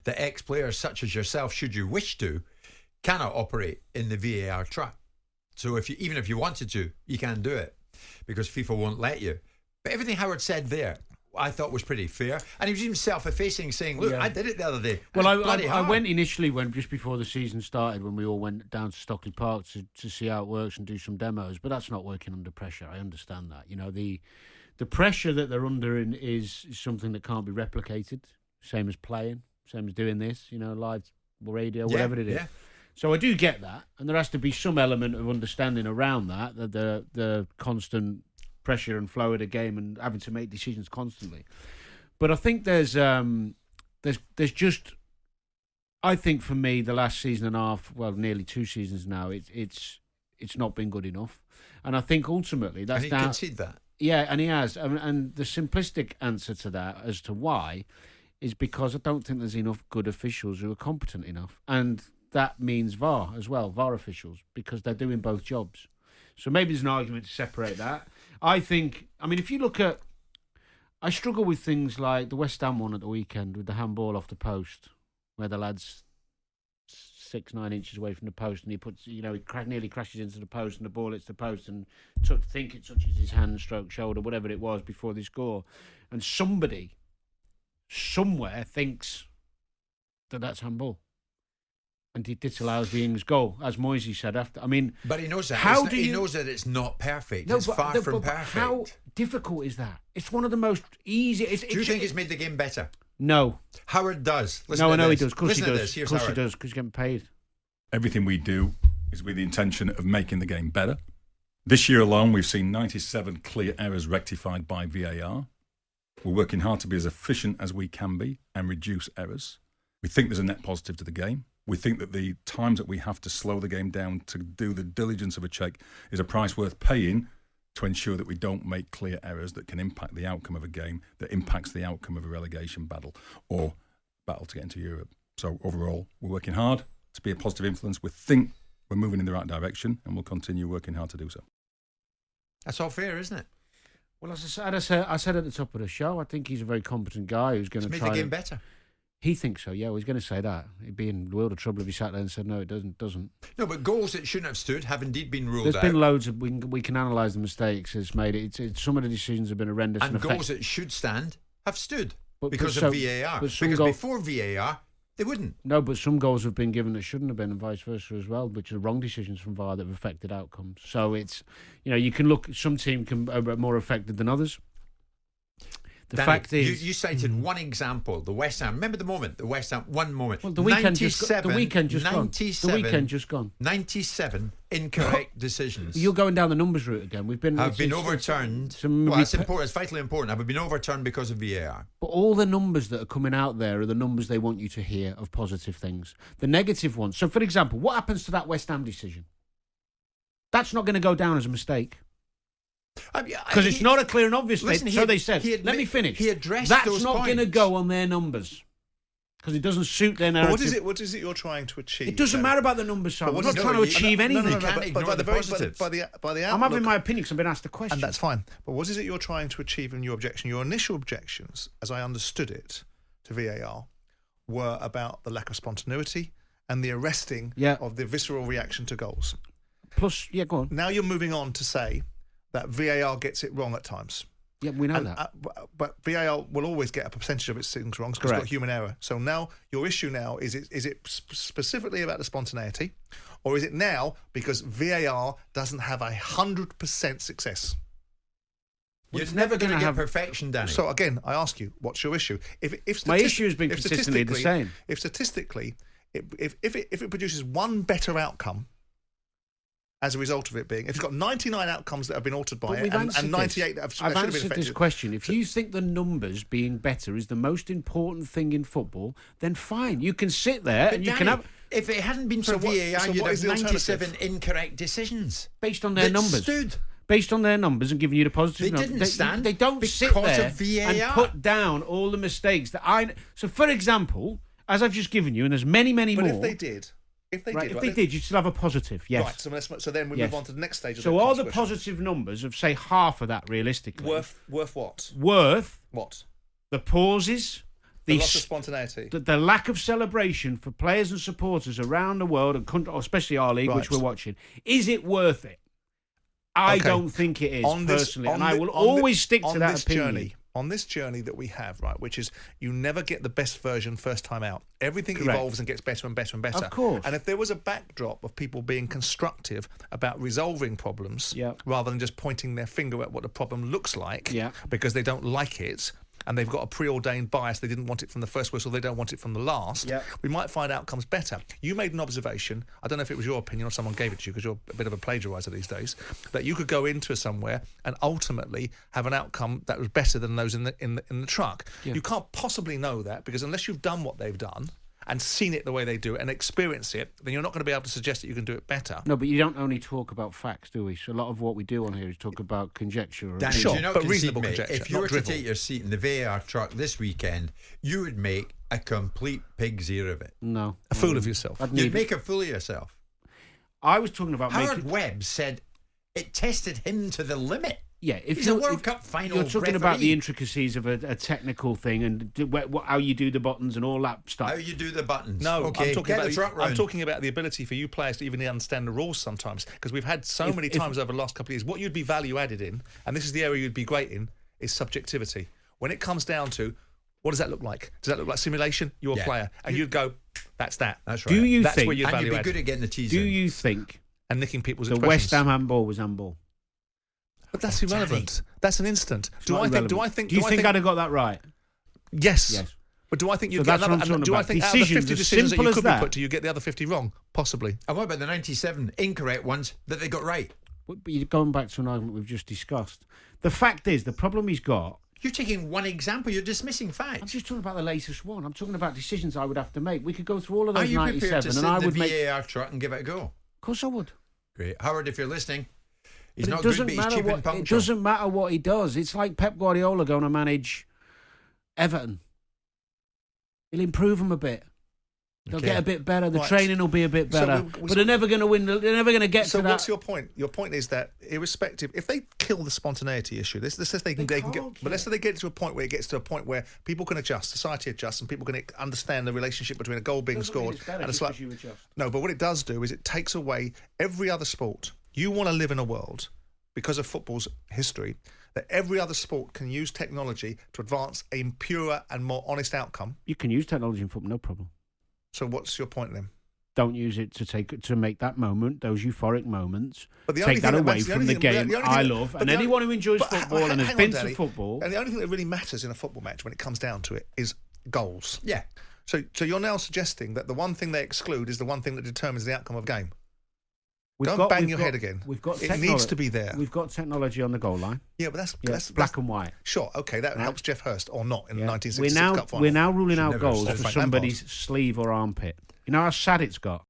that ex-players such as yourself, should you wish to, cannot operate in the VAR trap. So even if you wanted to, you can't do it because FIFA won't let you. But everything Howard said there, I thought was pretty fair. And he was even self-effacing, saying, look, I did it the other day. Well, I went initially just before the season started, when we all went down to Stockley Park to see how it works and do some demos. But that's not working under pressure. I understand that. You know, the pressure that they're under is something that can't be replicated. Same as playing, same as doing this, you know, live radio, whatever it is. Yeah. So I do get that. And there has to be some element of understanding around that the constant pressure and flow of the game and having to make decisions constantly. But I think there's just, I think for me, the last season and a half, well, nearly 2 seasons now, it's not been good enough. And I think ultimately that's down. And he conceded that. Yeah, and he has. And the simplistic answer to that as to why is because I don't think there's enough good officials who are competent enough. And that means VAR as well, VAR officials, because they're doing both jobs. So maybe there's an argument to separate that. I mean, if you look at, I struggle with things like the West Ham one at the weekend with the handball off the post, where the lad's 6-9 inches away from the post, and he puts, he nearly crashes into the post, and the ball hits the post, and think it touches his hand, stroke, shoulder, whatever it was before they score, and somebody somewhere thinks that that's handball. And he disallows the Ings goal, as Moisey said after. I mean, but he knows that. He knows that it's not perfect. No, it's far from perfect. How difficult is that? It's one of the most easy. Do you think it's made the game better? No. Howard does. No, I know he does. Of course he does. Of course he does, because he's getting paid. Everything we do is with the intention of making the game better. This year alone, we've seen 97 clear errors rectified by VAR. We're working hard to be as efficient as we can be and reduce errors. We think there's a net positive to the game. We think that the times that we have to slow the game down to do the diligence of a check is a price worth paying to ensure that we don't make clear errors that can impact the outcome of a game, that impacts the outcome of a relegation battle or battle to get into Europe. So overall, we're working hard to be a positive influence. We think we're moving in the right direction, and we'll continue working hard to do so. That's all fair, isn't it? Well, as I said at the top of the show, I think he's a very competent guy who's going to try make the game better. He thinks so, yeah. Well, he's going to say that. He'd be in a world of trouble if he sat there and said, no, it doesn't. No, but goals that shouldn't have stood have indeed been ruled out. There's been loads of, we can analyse the mistakes it's made. Some of the decisions have been horrendous. And goals that should stand have stood because of VAR. Because before VAR, they wouldn't. No, but some goals have been given that shouldn't have been, and vice versa as well, which are wrong decisions from VAR that have affected outcomes. So it's, you can look, some teams are more affected than others. The Danny, fact is, you cited one example, the West Ham. Remember the moment, the West Ham, one moment. Well, the weekend just gone. 97 incorrect decisions. You're going down the numbers route again. Have been overturned. It's important. It's vitally important. Have been overturned because of VAR. But all the numbers that are coming out there are the numbers they want you to hear of positive things. The negative ones. So, for example, what happens to that West Ham decision? That's not going to go down as a mistake. Because it's not a clear and obvious statement. So they said, let me finish. He addressed That's those not going to go on their numbers. Because it doesn't suit their narrative. What is it you're trying to achieve? It doesn't matter about the numbers, Simon. I'm not trying to achieve anything. But by the outlook, I'm having my opinion because I've been asked a question. And that's fine. But what is it you're trying to achieve in your objection? Your initial objections, as I understood it, to VAR, were about the lack of spontaneity and the arresting of the visceral reaction to goals. Plus, go on. Now you're moving on to say that VAR gets it wrong at times. Yeah, we know that. But VAR will always get a percentage of its things wrong because it's got human error. So now your issue now is it specifically about the spontaneity, or is it now because VAR doesn't have 100% success? You're never going to have perfection, Danny. So again, I ask you, what's your issue? My issue has been consistently the same. If statistically, if it produces one better outcome as a result of it being, if it's got 99 outcomes that have been altered by it and 98 that should have been affected. I've answered this question. If you think the numbers being better is the most important thing in football, then fine. You can sit there and you can have... If it hadn't been for VAR, you'd have 97 incorrect decisions. Based on their numbers. Based on their numbers and giving you the positive numbers. They didn't stand. They don't sit there and put down all the mistakes that I... So, for example, as I've just given you, and there's many, many more... But if they did... If they did, you'd still have a positive, yes. Right, so then we move on to the next stage of the are the positive numbers of, say, half of that realistically... Worth what? Worth... What? The pauses, The loss of spontaneity. The lack of celebration for players and supporters around the world, and especially our league, which we're watching. Is it worth it? I don't think it is, personally. And I will always stick to that opinion. On this journey that we have, right, which is you never get the best version first time out. Everything evolves and gets better and better and better. Of course. And if there was a backdrop of people being constructive about resolving problems rather than just pointing their finger at what the problem looks like because they don't like it and they've got a preordained bias, they didn't want it from the first whistle, they don't want it from the last, we might find outcomes better. You made an observation, I don't know if it was your opinion or someone gave it to you because you're a bit of a plagiariser these days, that you could go into somewhere and ultimately have an outcome that was better than those in the truck. You can't possibly know that because unless you've done what they've done and seen it the way they do it and experience it, then you're not going to be able to suggest that you can do it better. No, but you don't only talk about facts, do we? So a lot of what we do on here is talk about conjecture. Danny, sure, do you not but reasonable concede, conjecture. If you were to take your seat in the VAR truck this weekend, you would make a complete pig's ear of it. No. A fool of yourself. You'd make a fool of yourself. I was talking about Howard Webb said it tested him to the limit. Yeah, if he's a World Cup final you're talking referee. about the intricacies of a technical thing and how you do the buttons and all that stuff. How you do the buttons. No, okay, I'm talking about the ability for you players to even understand the rules sometimes, because we've had so many times over the last couple of years, what you'd be value added in, and this is the area you'd be great in, is subjectivity. When it comes down to, what does that look like? Does that look like simulation? You're a player. And you'd go, that's that. That's right. That's where you'd value and you'd be add. good at getting the teas Do in. you think And nicking people's the expressions. West Ham handball was handball? But that's irrelevant. That's an instant. Do you think I'd have got that right? Yes. But do I think you'd So get that's what I'm another? talking Do I about. think out of the 50 Decisions, as decisions that simple you as could that. be put to, you get the other 50 wrong? Possibly. And what about the 97 incorrect ones that they got right? But you're going back to an argument we've just discussed. The fact is, the problem he's got. You're taking one example. You're dismissing I'm facts. just talking about the latest one. I'm talking about decisions I would have to make. We could go through all of Are those you prepared 97, to and sit I in would the make. VAR truck and give it a go? Of course, I would. Great, Howard. If you're listening, he's But not it good, doesn't but he's matter cheap and what. It punctual. doesn't matter what he does. It's like Pep Guardiola going to manage Everton. He'll improve them a bit. They'll get a bit better. The training will be a bit better. But they're never going to win. They're never going to get to that. So what's your point? Your point is that irrespective, if they kill the spontaneity issue, let's say they can get, but let's say they get to a point where it gets to a point where people can adjust, society adjusts, and people can understand the relationship between a goal being scored and a slight. No, but what it does do is it takes away every other sport. You want to live in a world, because of football's history, that every other sport can use technology to advance a purer and more honest outcome. You can use technology in football, no problem. So what's your point then? Don't use it to make that moment, those euphoric moments, but the take that away from the game I love. And anyone who enjoys football and has been to football. And the only thing that really matters in a football match when it comes down to it is goals. Yeah. So you're now suggesting that the one thing they exclude is the one thing that determines the outcome of a game. Don't bang your head again. It needs to be there. We've got technology on the goal line. Yeah, but that's black and white. Sure, okay, that helps Jeff Hurst or not in the 1966 Cup final. We're now ruling out goals for for somebody's sleeve or armpit. You know how sad it's got?